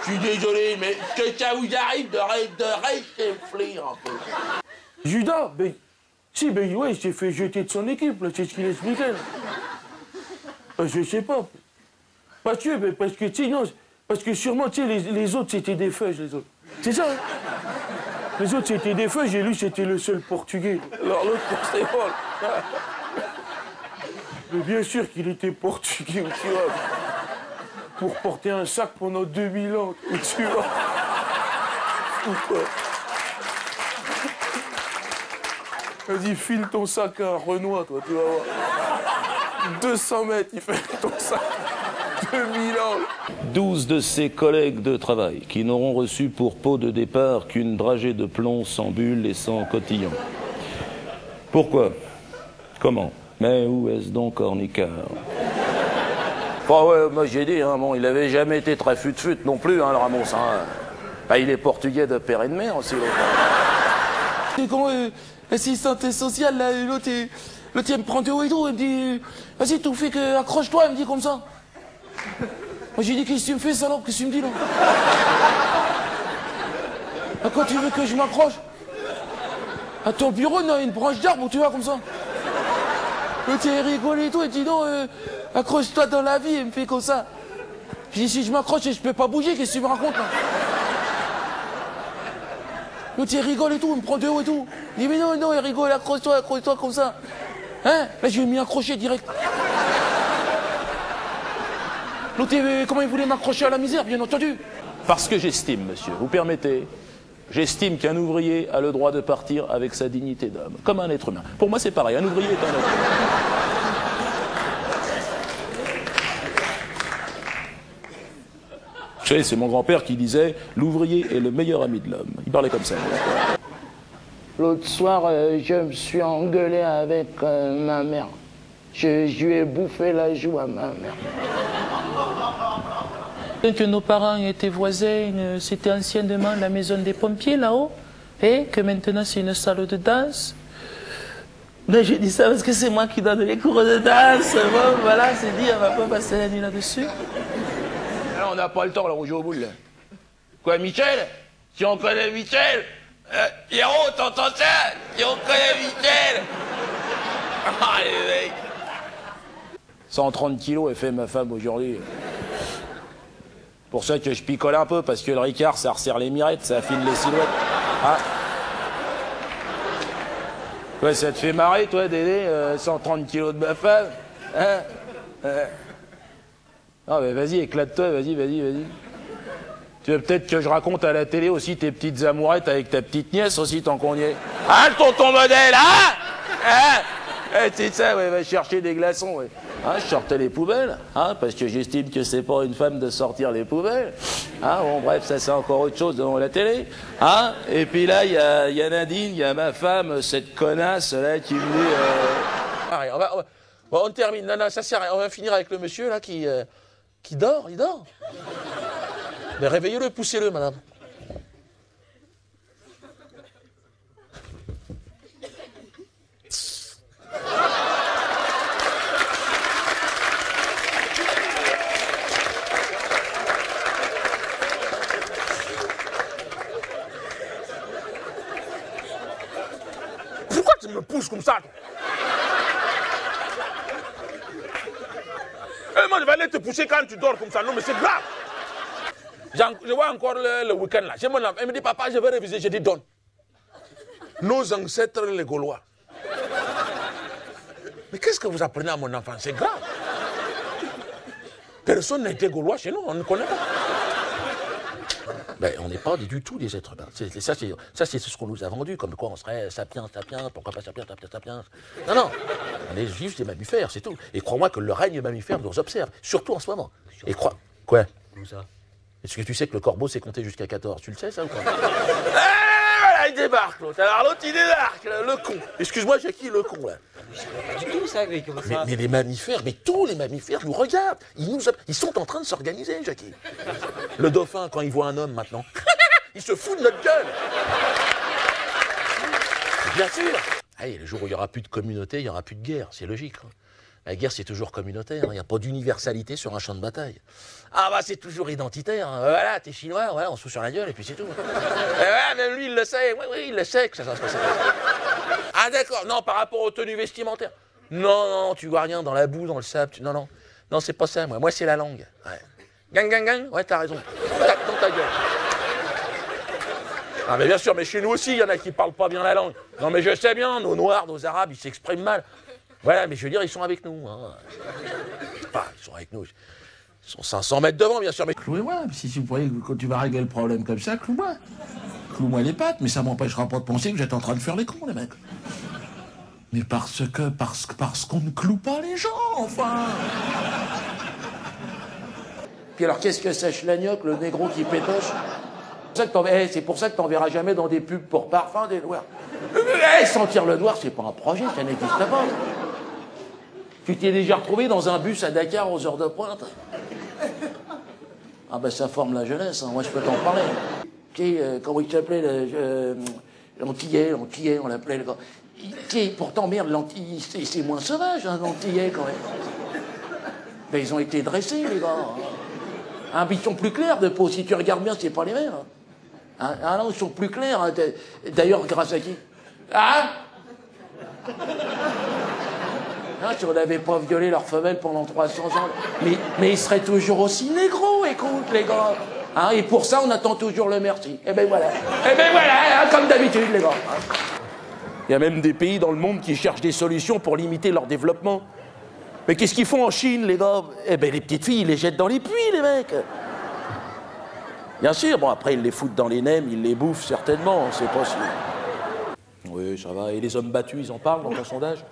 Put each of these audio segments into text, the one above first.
Je suis désolé, mais que ça vous arrive de réfléchir un peu. Judas, ben... Si, ben ouais, il s'est fait jeter de son équipe, là, c'est ce qu'il expliquait. Je sais pas. Parce que, tu sais, non, parce que sûrement, tu sais, les autres, c'était des feuilles, les autres. C'est ça, hein? Les autres, c'était des feuilles, et lui, c'était le seul portugais. Alors l'autre, c'est bon. Mais bien sûr qu'il était portugais, tu vois. Pour porter un sac pendant 2000 ans, tu vois. Pourquoi? Vas-y, file ton sac à Renoir, toi, tu vas voir. 200 mètres, il fait ton sac. 2000 ans. 12 de ses collègues de travail qui n'auront reçu pour pot de départ qu'une dragée de plomb sans bulle et sans cotillon. Pourquoi? Comment? Mais où est-ce donc Ornicard? Ouais, moi j'ai dit, hein, bon, il avait jamais été très fut-fut non plus, hein, le Ramos. Hein. Bah, il est portugais de père et de mère aussi. C'est quand l'assistante sociale, là, l'autre, il me prend de haut et tout, il me dit, vas-y, tout fait que accroche-toi, il me dit comme ça. Moi j'ai dit, qu'est-ce que tu me fais, salope, qu'est-ce que tu me dis là? À quoi tu veux que je m'accroche? À ton bureau, non, une branche d'arbre où tu vas comme ça. L'autre il rigole et tout, il dit non, accroche-toi dans la vie, il me fait comme ça. Je dis, si je m'accroche et je peux pas bouger, qu'est-ce que tu me racontes là? L'autre il rigole et tout, il me prend de haut et tout. Il dit mais non, non, il rigole, accroche-toi comme ça. Hein? Là je vais m'y accrocher direct. L'autre, comment il voulait m'accrocher à la misère, bien entendu. Parce que j'estime, monsieur, vous permettez, j'estime qu'un ouvrier a le droit de partir avec sa dignité d'homme, comme un être humain. Pour moi c'est pareil, un ouvrier est un être humain. Vous savez, c'est mon grand-père qui disait « L'ouvrier est le meilleur ami de l'homme ». Il parlait comme ça. L'autre soir, je me suis engueulé avec ma mère. Je lui ai bouffé la joue à ma mère. Que nos parents étaient voisins, c'était anciennement la maison des pompiers là-haut, et que maintenant c'est une salle de danse. Mais j'ai dit ça parce que c'est moi qui donne les cours de danse. Bon, voilà, c'est dit, on va pas passer la nuit là-dessus. Alors, on n'a pas le temps, là, rouge au boule. Là. Quoi, Michel? Si on connaît Michel? Pierrot, t'entends ça? Si on connaît Michel? Ah, les mecs. 130 kilos, elle fait ma femme aujourd'hui. Pour ça que je picole un peu, parce que le Ricard, ça resserre les mirettes, ça affine les silhouettes. Ah. Ouais, ça te fait marrer, toi, Dédé, 130 kilos de ma femme? Hein? Non, mais vas-y, éclate-toi, vas-y. Tu veux peut-être que je raconte à la télé aussi tes petites amourettes avec ta petite nièce aussi, tant qu'on y est. Hein, tonton modèle, hein? C'est ça, ouais, va chercher des glaçons, ouais. Hein, je sortais les poubelles, hein, parce que j'estime que c'est pas une femme de sortir les poubelles. Hein, bon, bref, ça c'est encore autre chose devant la télé. Hein, et puis là, il y a Nadine, il y a ma femme, cette connasse là qui me dit... Allez, on termine. Non, ça sert à rien. On va finir avec le monsieur là qui dort, il dort. Mais réveillez-le, poussez-le, madame. Pourquoi tu me pousses comme ça? Moi, je vais aller te pousser quand tu dors comme ça. Non, mais c'est grave. Je vois encore le week-end là. J'ai mon âme. Elle me dit, papa, je vais réviser. Je dis, donne. Nos ancêtres, les Gaulois. Mais qu'est-ce que vous apprenez à mon enfant? C'est grave. Personne n'a été Gaulois chez nous. On ne connaît pas. Ben, on n'est pas du tout des êtres humains. Ça, c'est ce qu'on nous a vendu, comme quoi on serait sapiens, pourquoi pas sapiens. Non, on est juste des mammifères, c'est tout. Et crois-moi que le règne mammifère nous observe, surtout en ce moment. Et crois... Quoi? Comme ça. Est-ce que tu sais que le corbeau sait compter jusqu'à 14? Tu le sais, ça, ou quoi? Voilà, il débarque, l'autre. Alors l'autre, il débarque, là, le con. Excuse-moi, Jackie, le con, là. Du tout, ça, comme ça. Mais les mammifères, mais tous les mammifères nous regardent. Ils sont en train de s'organiser, Jackie. Le dauphin, quand il voit un homme maintenant, il se fout de notre gueule. Bien sûr. Hey, le jour où il n'y aura plus de communauté, il n'y aura plus de guerre, c'est logique. Hein. La guerre, c'est toujours communautaire. Il n'y a pas d'universalité sur un champ de bataille. Ah bah, c'est toujours identitaire. Voilà, t'es chinois, ouais, on se fout sur la gueule et puis c'est tout. Ouais, même lui, il le sait. Oui, il le sait que ça va se passer. Ah d'accord, non, par rapport aux tenues vestimentaires. Non, tu vois rien dans la boue, dans le sable. Non, c'est pas ça, moi. Moi, c'est la langue. Ouais. Gang, ouais, t'as raison. Tac dans ta gueule. Ah mais bien sûr, mais chez nous aussi, il y en a qui parlent pas bien la langue. Non mais je sais bien, nos Noirs, nos Arabes, ils s'expriment mal. Voilà, mais je veux dire, ils sont avec nous. Hein. Enfin, ils sont avec nous. Ils sont 500 mètres devant, bien sûr, mais... Clouez-moi, si vous voyez, quand tu vas régler le problème comme ça, cloue-moi. Cloue-moi les pattes, mais ça m'empêchera pas de penser que vous êtes en train de faire les cons, les mecs. Mais parce qu'on ne cloue pas les gens, enfin. Puis alors, qu'est-ce que c'est Schlagnoc, le négro qui pétoche? C'est pour ça que t'en verras jamais dans des pubs pour parfum des noirs. Sentir le noir, c'est pas un projet, ça n'existe pas. Tu t'es déjà retrouvé dans un bus à Dakar aux heures de pointe? Ah ben ça forme la jeunesse, hein. Moi je peux t'en parler. Tu sais, comment il s'appelait, l'Antillais, on l'appelait. Pourtant, merde, l'Antillais, c'est moins sauvage, hein, l'Antillais quand même. Ben ils ont été dressés, les gars. Hein, ils sont plus clairs de peau, si tu regardes bien, c'est pas les mêmes. Hein, ah non, ils sont plus clairs. Hein. D'ailleurs, grâce à qui? Hein? Hein, si on n'avait pas violé leur femelle pendant 300 ans, mais ils seraient toujours aussi négros, écoute, les gars. Hein, et pour ça, on attend toujours le merci. Et ben voilà. Hein, comme d'habitude, les gars. Il y a même des pays dans le monde qui cherchent des solutions pour limiter leur développement. Mais qu'est-ce qu'ils font en Chine, les gars? Eh ben, les petites filles, ils les jettent dans les puits, les mecs. Bien sûr, bon, après, ils les foutent dans les nems, ils les bouffent, certainement, c'est possible. Oui, ça va. Et les hommes battus, ils en parlent dans ton sondage?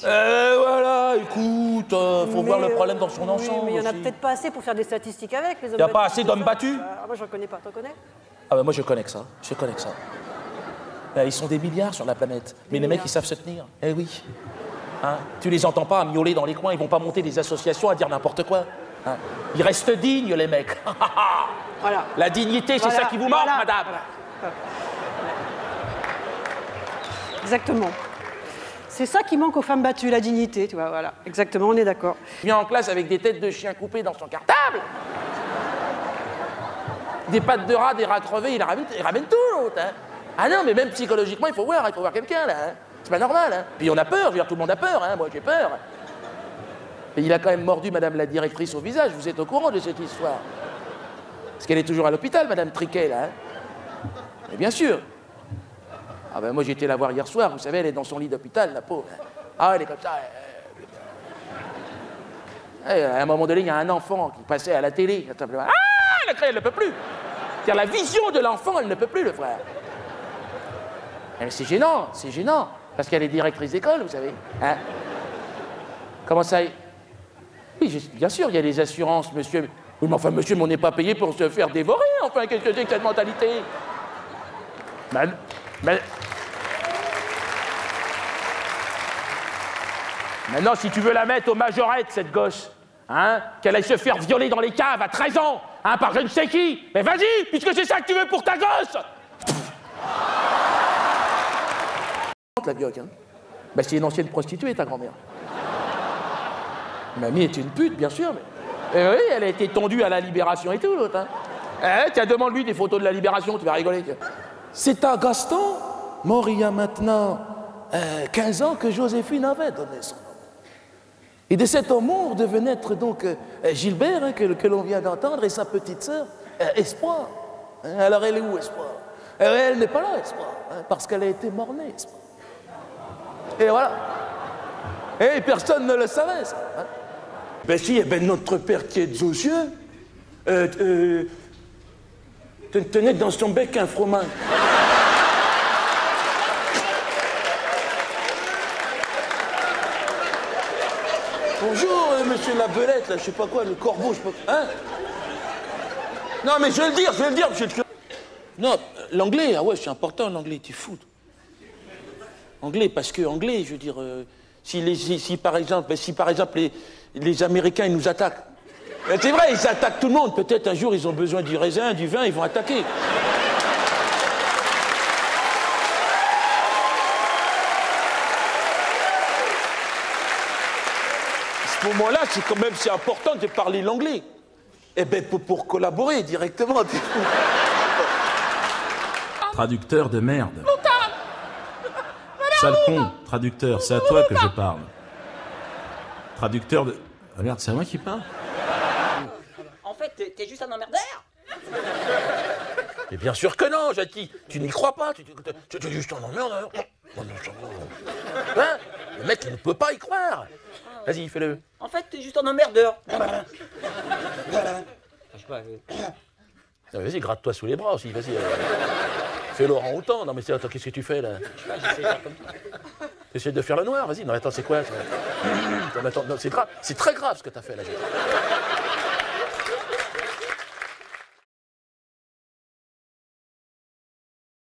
Voilà, écoute, faut voir le problème dans son ensemble. Mais il n'y en a peut-être pas assez pour faire des statistiques avec, les hommes battus. Il n'y a pas battus, assez d'hommes battus? Moi, j'en connais pas. T'en connais? Ah ben, moi, je connais que ça. Ils sont des milliards sur la planète. Mais les mecs, ils savent se tenir. Eh oui. Hein, tu les entends pas à miauler dans les coins, ils vont pas monter des associations à dire n'importe quoi. Hein. Ils restent dignes, les mecs. Voilà. La dignité, c'est ça qui vous manque, madame. Voilà. Exactement. C'est ça qui manque aux femmes battues, la dignité, tu vois, voilà. Exactement, on est d'accord. Il vient en classe avec des têtes de chiens coupées dans son cartable. Des pattes de rat, des rats crevés, il ramène tout, l'autre. Hein. Ah non, mais même psychologiquement, il faut voir quelqu'un, là. Hein. C'est pas normal, hein. Puis on a peur, je veux dire, tout le monde a peur, hein. Moi j'ai peur. Et il a quand même mordu madame la directrice au visage, vous êtes au courant de cette histoire? Parce qu'elle est toujours à l'hôpital, madame Triquet, là. Hein. Mais bien sûr. Ah ben moi j'ai été la voir hier soir, vous savez, elle est dans son lit d'hôpital, la pauvre. Ah, elle est comme ça. À un moment donné, il y a un enfant qui passait à la télé. Ah, elle ne peut plus. C'est-à-dire la vision de l'enfant, elle ne peut plus le voir. C'est gênant, parce qu'elle est directrice d'école, vous savez. Hein? Comment ça? Oui, bien sûr, il y a des assurances, monsieur. Oui, mais enfin, monsieur, mais on n'est pas payé pour se faire dévorer, enfin, qu'est-ce que c'est que cette mentalité? Maintenant, si tu veux la mettre aux majorettes, cette gosse, hein, qu'elle aille se faire violer dans les caves à 13 ans, hein, par je ne sais qui, mais vas-y, puisque c'est ça que tu veux pour ta gosse! La bioc, hein. Ben, c'est une ancienne prostituée, ta grand-mère. Mamie est une pute, bien sûr, mais... oui, elle a été tondue à la Libération et tout, l'autre, hein. Tiens, demande-lui des photos de la Libération, tu vas rigoler. C'est à Gaston, mort il y a maintenant 15 ans, que Joséphine avait donné son nom. Et de cet amour devait naître donc Gilbert, hein, que l'on vient d'entendre, et sa petite sœur, Espoir. Hein, alors elle est où, Espoir? Elle n'est pas là, Espoir, hein, parce qu'elle a été mort-née, Espoir. Et voilà. Et personne ne le savait, ça. Hein. Ben si, eh ben notre père qui est aux cieux tenait dans son bec un fromage. Bonjour, monsieur la belette, là, je sais pas quoi, le corbeau, je sais pas... Hein? Non, mais je vais le dire, monsieur le... Non, l'anglais, ah ouais, c'est important, l'anglais, t'es fou. Anglais, parce que anglais, je veux dire, si par exemple les Américains, ils nous attaquent. C'est vrai, ils attaquent tout le monde. Peut-être un jour, ils ont besoin du raisin, du vin, ils vont attaquer. ce moment-là, c'est important de parler l'anglais. Eh ben, pour collaborer directement. Traducteur de merde. Sale con, traducteur, c'est à toi que je parle. Traducteur de... Ah merde, c'est à moi qui parle? En fait, t'es juste un emmerdeur. Mais bien sûr que non, Jackie. Tu n'y crois pas. Tu es juste un emmerdeur. Hein? Le mec, il ne peut pas y croire. Vas-y, fais-le. En fait, t'es juste un emmerdeur. Je sais pas. Vas-y, gratte-toi sous les bras aussi, vas-y. Fais Laurent Houtan. Non mais attends, qu'est-ce que tu fais là? Je sais pas, j'essaie de faire comme ça. T'essaies de faire le noir, vas-y. Non, attends, c'est quoi ça? Non, attends, non, c'est grave. C'est très grave ce que t'as fait là, Jackie.